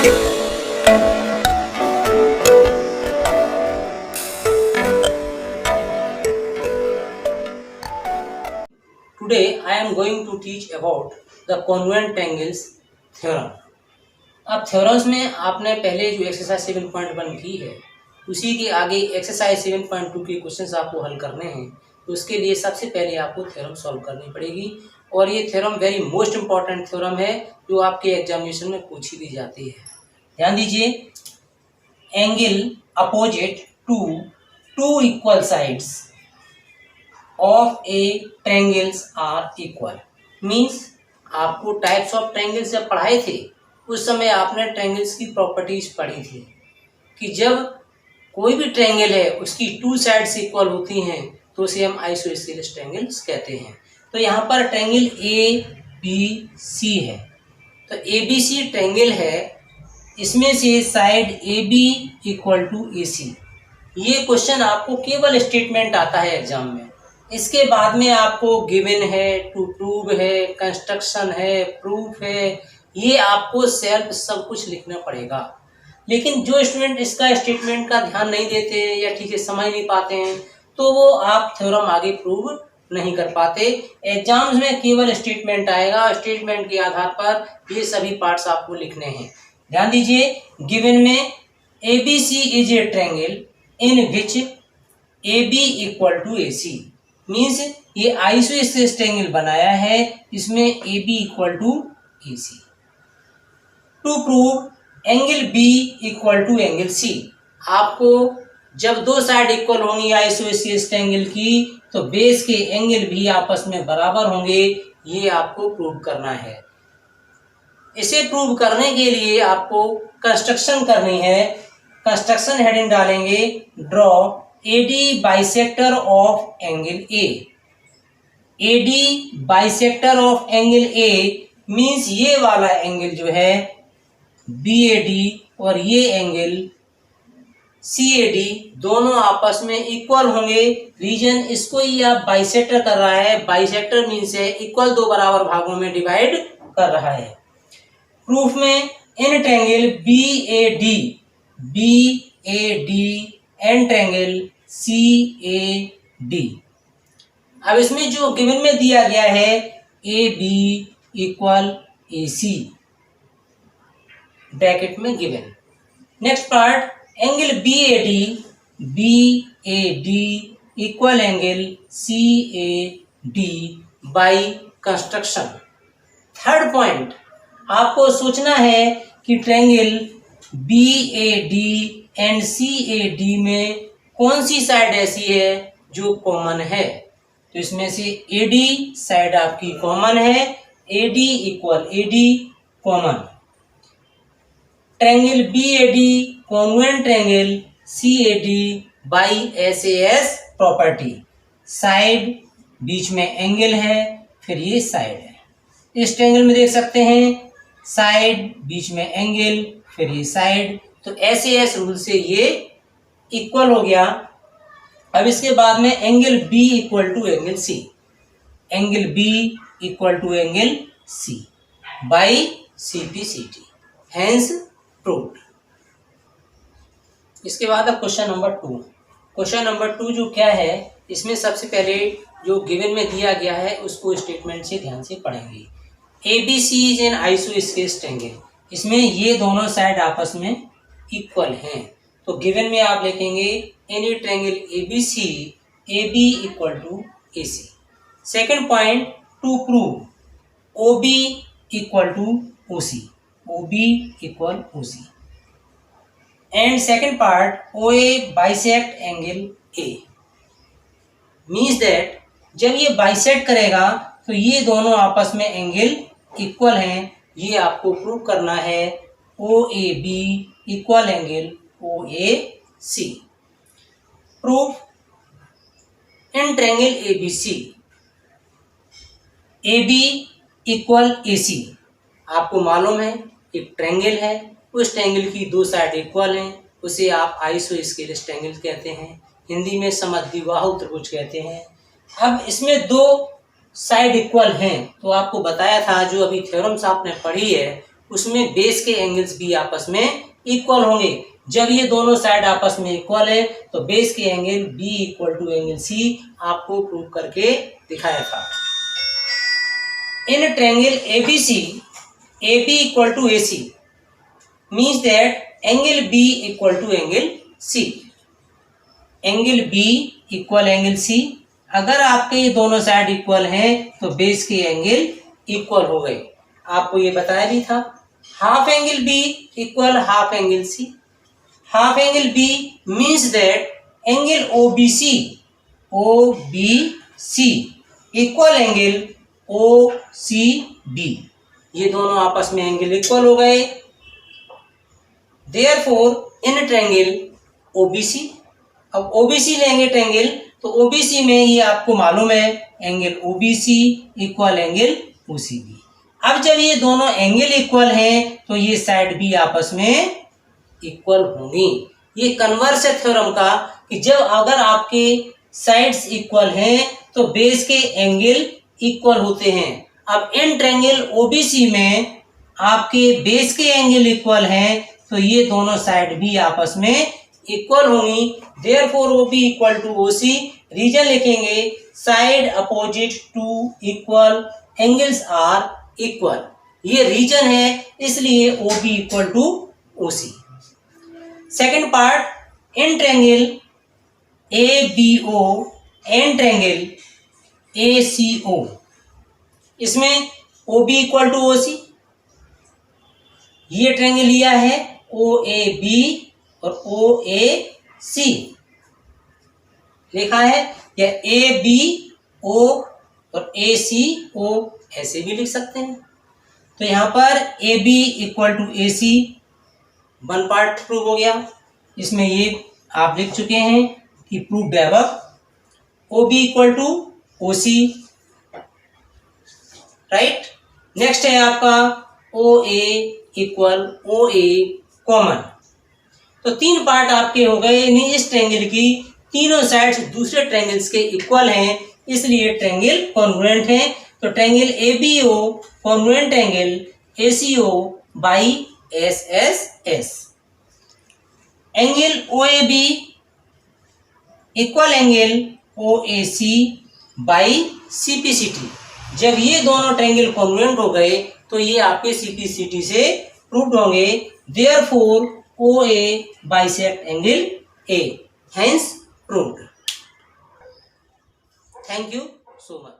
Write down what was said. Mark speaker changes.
Speaker 1: Today I am going to teach about the congruent triangles theorem. अब theorems में आपने पहले जो एक्सरसाइज 7.1 की है उसी के आगे एक्सरसाइज 7.2 के क्वेश्चंस आपको हल करने हैं, तो उसके लिए सबसे पहले आपको थ्योरम सॉल्व करनी पड़ेगी। और ये theorem very most important theorem है जो आपके एग्जामिनेशन में पूछी दी जाती है। ध्यान दीजिए, angle opposite to two equal sides of a triangles are equal. Means आपको टाइप्स ऑफ ट्रायंगल्स जब पढ़ाए थे उस समय आपने ट्रायंगल्स की प्रॉपर्टीज पढ़ी थी कि जब कोई भी ट्रायंगल है उसकी टू साइड्स इक्वल होती हैं तो उसे हम आइसोसेलेस ट्रायंगल्स कहते हैं। तो यहाँ पर ट्रायंगल ए बी सी है, तो ए बी सी ट्रायंगल है, इसमें से side A B equal to A C. ये क्वेश्चन आपको केवल स्टेटमेंट आता है एग्जाम में, इसके बाद में आपको गिवन है, टू प्रूव है, कंस्ट्रक्शन है, प्रूफ है, ये आपको सेल्फ सब कुछ लिखना पड़ेगा। लेकिन जो स्टूडेंट इसका स्टेटमेंट का ध्यान नहीं देते या ठीक से समझ नहीं पाते हैं तो वो आप थ्योरम आगे प्रूव नहीं कर पाते। एग्जाम्स में केवल स्टेटमेंट आएगा, स्टेटमेंट के आधार पर ये सभी पार्ट्स आपको लिखने हैं। ध्यान दीजिए, गिवन में A B C is a triangle in which A B equal to A C. Means ये आइसोसेलेस ट्रायंगल बनाया है, इसमें A B equal to A C. To prove angle B equal to angle C. आपको जब दो side equal होंगी isosceles triangle की तो बेस के एंगल भी आपस में बराबर होंगे, ये आपको प्रूव करना है। इसे प्रूव करने के लिए आपको कंस्ट्रक्शन करनी है। कंस्ट्रक्शन हेडिंग डालेंगे, draw AD bisector of angle A. AD bisector of angle A means ये वाला एंगल जो है BAD और ये एंगल CAD दोनों आपस में इक्वल होंगे। रीजन इसको ही आप बाइसेक्टर कर रहा है, बाइसेक्टर मीन्स है इक्वल दो बराबर भागों में डिवाइड कर रहा है। प्रूफ में in triangle BAD and triangle CAD। अब इसमें जो गिवन में दिया गया है AB इक्वल AC ब्रैकेट में given. Next part, angle BAD equal angle CAD by construction. Third point, आपको सोचना है कि ट्रायंगल BAD एंड CAD में कौन सी साइड ऐसी है जो कॉमन है। तो इसमें से AD साइड आपकी कॉमन है, AD equal AD common. Triangle BAD congruent triangle CAD by SAS property. Side बीच में एंगल है, फिर ये साइड है। इस ट्रायंगल में देख सकते हैं साइड बीच में एंगल फिर ये साइड, तो SAS रूल से ये इक्वल हो गया। अब इसके बाद में angle B equal to angle C, angle B equal to angle C by CPCT, hence proved. इसके बाद अब क्वेश्चन नंबर 2। क्वेश्चन नंबर 2 जो क्या है, इसमें सबसे पहले जो गिवन में दिया गया है उसको स्टेटमेंट से ध्यान से पढ़ेंगे। ABC is an isosceles triangle, इसमें ये दोनों साइड आपस में इक्वल हैं, तो गिवन में आप लिखेंगे any triangle ABC AB equal to AC। Second point, to prove OB equal to OC, OB equal OC। And second part, OA bisect angle A। Means that जब ये बाइसेक्ट करेगा तो ये दोनों आपस में एंगल इक्वल हैं, ये आपको प्रूव करना है। OAB equal angle OAC। Proof in triangle ABC AB equal AC। आपको मालूम है एक ट्रायंगल है, उस ट्रायंगल की दो साइड इक्वल हैं, उसे आप आइसोस्केलेस ट्रायंगल कहते हैं, हिंदी में समद्विबाहु त्रिभुज कहते हैं। अब इसमें दो साइड इक्वल हैं, तो आपको बताया था जो अभी थ्योरम्स आपने पढ़ी है उसमें बेस के एंगल्स भी आपस में इक्वल होंगे। जब ये दोनों साइड आपस में इक्वल है तो बेस के angle B equal to angle C आपको प्रूव करके दिखाया था। In triangle ABC AB equal to AC means that angle B equal to angle C। Angle B equal angle C, अगर आपके ये दोनों साइड इक्वल हैं तो बेस के एंगल इक्वल हो गए। आपको ये बताया भी था। Half angle B equal half angle C। Half angle B means that angle OBC equal angle OCB, ये दोनों आपस में एंगल इक्वल हो गए। देयरफॉर इन ट्रायंगल OBC, अब OBC लेंगे ट्रायंगल तो OBC में ये आपको मालूम है angle OBC equal angle OCB। अब जब ये दोनों एंगल इक्वल हैं तो ये साइड भी आपस में इक्वल होंगी। ये कन्वर्स है थ्योरम का कि जब अगर आपके साइड्स इक्वल हैं तो बेस के एंगल इक्वल होते हैं। अब इन ट्रायंगल OBC में आपके बेस के एंगल इक्वल हैं तो ये दोनों साइड भी आपस में इक्वल होंगी। Therefore OB equal to OC, reason लिखेंगे side opposite to equal angles are equal, ये रीजन है इसलिए OB equal to OC। Second part, in triangle ABO and triangle ACO, इसमें OB इक्वल टू OC, ये triangle लिया है OAB और OAC लिखा है, या ABO और ACO ऐसे भी लिख सकते हैं। तो यहाँ पर AB equal to AC one part prove हो गया, इसमें ये आप लिख चुके हैं कि proved above. OB equal to OC, right. Next है आपका OA इक्वल OA कॉमन। तो तीन पार्ट आपके हो गए, यानी इस ट्रायंगल की तीनों साइड्स दूसरे ट्रायंगल्स के इक्वल हैं इसलिए ट्रायंगल कॉन्ग्रुएंट है। तो triangle ABO congruent angle ACO by SSS। Angle OAB equal angle OAC by CPCT। जब ये दोनों ट्रायंगल कॉन्ग्रुएंट हो गए तो ये आपके CPCT से प्रूव्ड होंगे। Therefore OA bisect angle A, hence proved. Thank you so much.